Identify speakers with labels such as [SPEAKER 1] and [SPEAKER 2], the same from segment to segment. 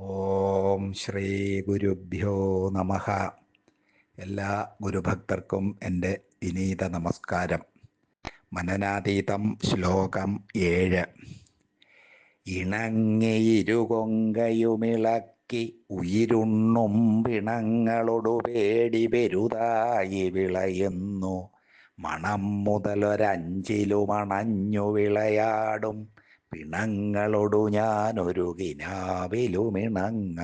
[SPEAKER 1] ഓം ശ്രീ ഗുരുഭ്യോ നമഃ. എല്ലാ ഗുരുഭക്തർക്കും എൻ്റെ വിനീത നമസ്കാരം. മനനാതീതം ശ്ലോകം 7. ഇണങ്ങിയിരുകൊങ്കയുമിളക്കി ഉയിരുണ്ണും പിണങ്ങളൊടു പേടി പെരുതായി വിളയുന്നു. മണം മുതലൊരഞ്ചിലുമണഞ്ഞു വിളയാടും പിണങ്ങളൊടു ഞാനൊരു കിനാവിലുമിണങ്ങ.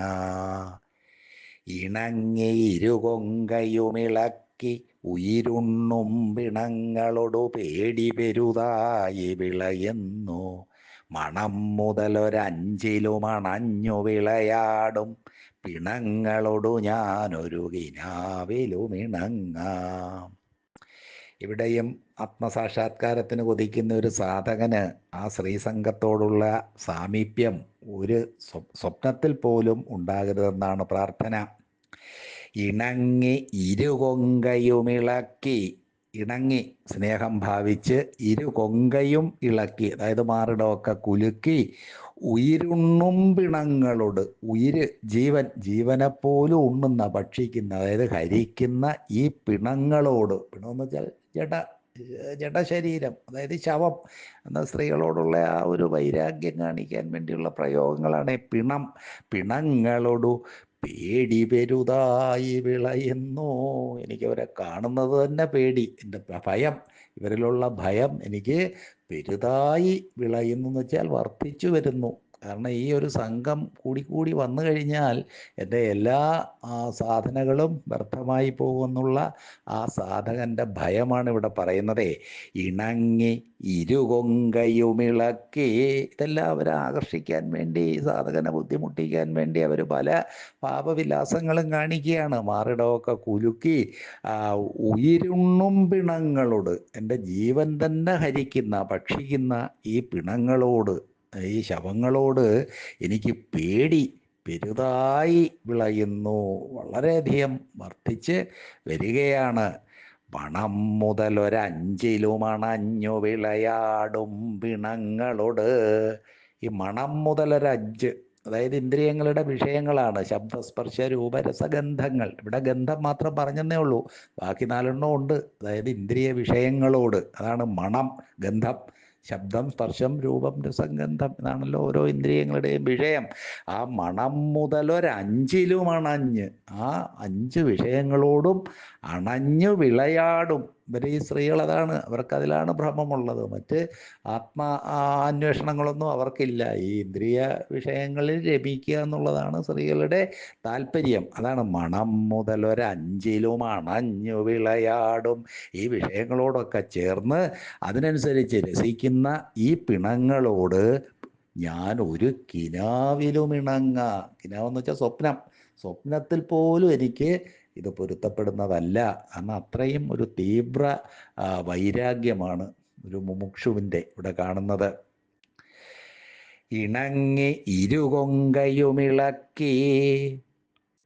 [SPEAKER 1] ഇണങ്ങിയിരുകൊങ്കയുമിളക്കി ഉയിരുണ്ണും പിണങ്ങളൊടു പേടി പെരുതായി വിളയുന്നു. മണം മുതലൊരഞ്ചിലുമണഞ്ഞു വിളയാടും പിണങ്ങളൊടു ഞാനൊരു കിനാവിലുമിണങ്ങ. ഇവിടെയും ആത്മസാക്ഷാത്കാരത്തിന് കൊതിക്കുന്ന ഒരു സാധകന് ആ ശ്രീസംഘത്തോടുള്ള സാമീപ്യം ഒരു സ്വപ്നത്തിൽ പോലും ഉണ്ടാകരുതെന്നാണ് പ്രാർത്ഥന. ഇണങ്ങി ഇരുകൊങ്കയുമിളക്കി, ഇണങ്ങി സ്നേഹം ഭാവിച്ച് ഇരുകൊങ്കയും ഇളക്കി, അതായത് മാറിടമൊക്കെ കുലുക്കി, ഉയിരുണ്ണും പിണങ്ങളോട്, ഉയിര് ജീവനെപ്പോലും ഉണ്ണുന്ന ഭക്ഷിക്കുന്ന, അതായത് ഹരിക്കുന്ന ഈ പിണങ്ങളോട്, പിണമെന്ന് വെച്ചാൽ ജഡശരീരം, അതായത് ശവം എന്ന സ്ത്രീകളോടുള്ള ആ ഒരു വൈരാഗ്യം കാണിക്കാൻ വേണ്ടിയുള്ള പ്രയോഗങ്ങളാണ് പിണങ്ങളോടു പേടി പെരുതായി വിളയുന്നു. എനിക്കവരെ കാണുന്നത് തന്നെ പേടി, എൻ്റെ ഭയം, ഇവരിലുള്ള ഭയം എനിക്ക് പെരുതായി വിളയുന്നു എന്ന് വെച്ചാൽ വർദ്ധിച്ചു വരുന്നു. കാരണം ഈ ഒരു സംഘം കൂടി വന്നു കഴിഞ്ഞാൽ എൻ്റെ എല്ലാ സാധനകളും വ്യർത്ഥമായി പോകുമെന്നുള്ള ആ സാധകൻ്റെ ഭയമാണ് ഇവിടെ പറയുന്നത്. ഇണങ്ങി ഇരുകൊങ്കയുമിളക്കി, ഇതെല്ലാം അവരെ ആകർഷിക്കാൻ വേണ്ടി, സാധകനെ ബുദ്ധിമുട്ടിക്കാൻ വേണ്ടി അവർ പല പാപവിലാസങ്ങളും കാണിക്കുകയാണ്. മാറിടമൊക്കെ കുലുക്കി ഉയിരുണ്ണും പിണങ്ങളോട്, എൻ്റെ ജീവൻ തന്നെ ഹരിക്കുന്ന ഭക്ഷിക്കുന്ന ഈ പിണങ്ങളോട്, ഈ ശവങ്ങളോട് എനിക്ക് പേടി പെരുതായി വിളയുന്നു, വളരെയധികം വർദ്ധിച്ച് വരികയാണ്. മണം മുതലൊരഞ്ചിലുമണഞ്ഞു വിളയാടും പിണങ്ങളോട്. ഈ മണം മുതലൊരഞ്ച്, അതായത് ഇന്ദ്രിയങ്ങളുടെ വിഷയങ്ങളാണ് ശബ്ദസ്പർശ രൂപരസഗന്ധങ്ങൾ. ഇവിടെ ഗന്ധം മാത്രം പറഞ്ഞെന്നേ ഉള്ളൂ, ബാക്കി 4 ഉണ്ട്. അതായത് ഇന്ദ്രിയ വിഷയങ്ങളോട്, അതാണ് മണം, ഗന്ധം, ശബ്ദം, സ്പർശം, രൂപം, രസം, ഗന്ധം, ഇതാണല്ലോ ഓരോ ഇന്ദ്രിയങ്ങളുടെയും വിഷയം. ആ മണം മുതലൊരഞ്ചിലുമണഞ്ഞ്, ആ 5 വിഷയങ്ങളോടും അണഞ്ഞു വിളയാടും. ഇവർ ഈ സ്ത്രീകൾ അതാണ്, അവർക്കതിലാണ് ഭ്രമമുള്ളത്. മറ്റ് അന്വേഷണങ്ങളൊന്നും അവർക്കില്ല. ഈ ഇന്ദ്രിയ വിഷയങ്ങളിൽ രമിക്കുക എന്നുള്ളതാണ് സ്ത്രീകളുടെ താല്പര്യം. അതാണ് മണം മുതലൊരഞ്ചിലും അണഞ്ഞു വിളയാടും. ഈ വിഷയങ്ങളോടൊക്കെ ചേർന്ന് അതിനനുസരിച്ച് രസിക്കുന്ന ഈ പിണങ്ങളോട് ഞാൻ ഒരു കിനാവിലുമിണങ്ങ. കിനാവെന്ന് വെച്ചാൽ സ്വപ്നത്തിൽ പോലും എനിക്ക് ഇത് പൊരുത്തപ്പെടുന്നതല്ല. കാരണം അത്രയും ഒരു തീവ്ര വൈരാഗ്യമാണ് ഒരു മുമുക്ഷുവിൻ്റെ ഇവിടെ കാണുന്നത്. ഇണങ്ങി ഇരുകൊങ്കയുമിളക്കി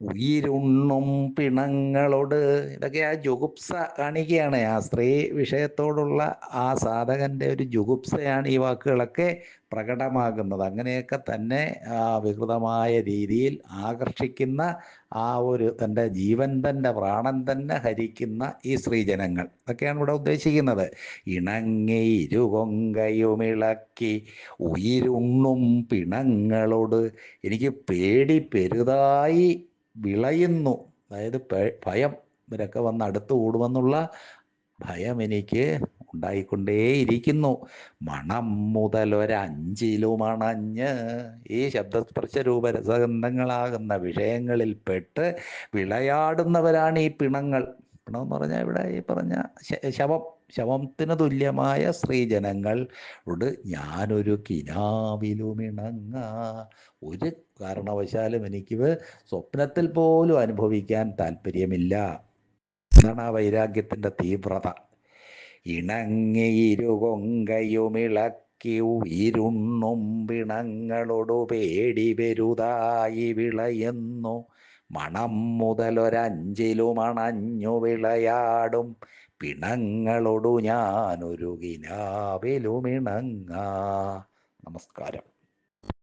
[SPEAKER 1] ഉയിരുണ്ണും പിണങ്ങളോട്, ഇതൊക്കെ ആ ജുഗുപ്സ കാണിക്കുകയാണ്. ആ സ്ത്രീ വിഷയത്തോടുള്ള ആ സാധകൻ്റെ ഒരു ജുഗുപ്സയാണ് ഈ വാക്കുകളൊക്കെ പ്രകടമാകുന്നത്. അങ്ങനെയൊക്കെ തന്നെ വികൃതമായ രീതിയിൽ ആകർഷിക്കുന്ന ആ ഒരു തൻ്റെ ജീവൻ തന്നെ, പ്രാണൻ തന്നെ ഹരിക്കുന്ന ഈ സ്ത്രീജനങ്ങൾ, ഇതൊക്കെയാണ് ഇവിടെ ഉദ്ദേശിക്കുന്നത്. ഇണങ്ങി ഇരുകൊങ്കയുമിളക്കി ഉയിരുണ്ണും പിണങ്ങളോട് എനിക്ക് പേടി പെരുതായി വിളയുന്നു. അതായത് ഭയം, ഇവരൊക്കെ വന്ന് അടുത്ത് കൂടുമെന്നുള്ള ഭയം എനിക്ക് ഉണ്ടായിക്കൊണ്ടേയിരിക്കുന്നു. മണം മുതലൊരഞ്ചിലുമണഞ്ഞ്, ഈ ശബ്ദസ്പർശ രൂപരസഗന്ധങ്ങളാകുന്ന വിഷയങ്ങളിൽ പെട്ട് വിളയാടുന്നവരാണ് ഈ പിണങ്ങൾ. പിണമെന്ന് പറഞ്ഞാൽ ഇവിടെ ഈ പറഞ്ഞ ശവത്തിന് തുല്യമായ സ്ത്രീജനങ്ങളോട് ഞാനൊരു കിനാവിലുമിണങ്ങ. ഒരു കാരണവശാലും എനിക്കിത് സ്വപ്നത്തിൽ പോലും അനുഭവിക്കാൻ താല്പര്യമില്ല. എന്നാണ് ആ വൈരാഗ്യത്തിൻ്റെ തീവ്രത. ഇണങ്ങി ഇരുകൊങ്കയുമിളക്കി ഉയിരുണ്ണും പിണങ്ങളോടു പേടി പെരുതായി വിളയുന്നു. മണം മുതലൊരഞ്ചിലുമണഞ്ഞു വിളയാടും പിണങ്ങളോടു ഞാനൊരു കിനാവിലുമിണങ്ങ. നമസ്കാരം.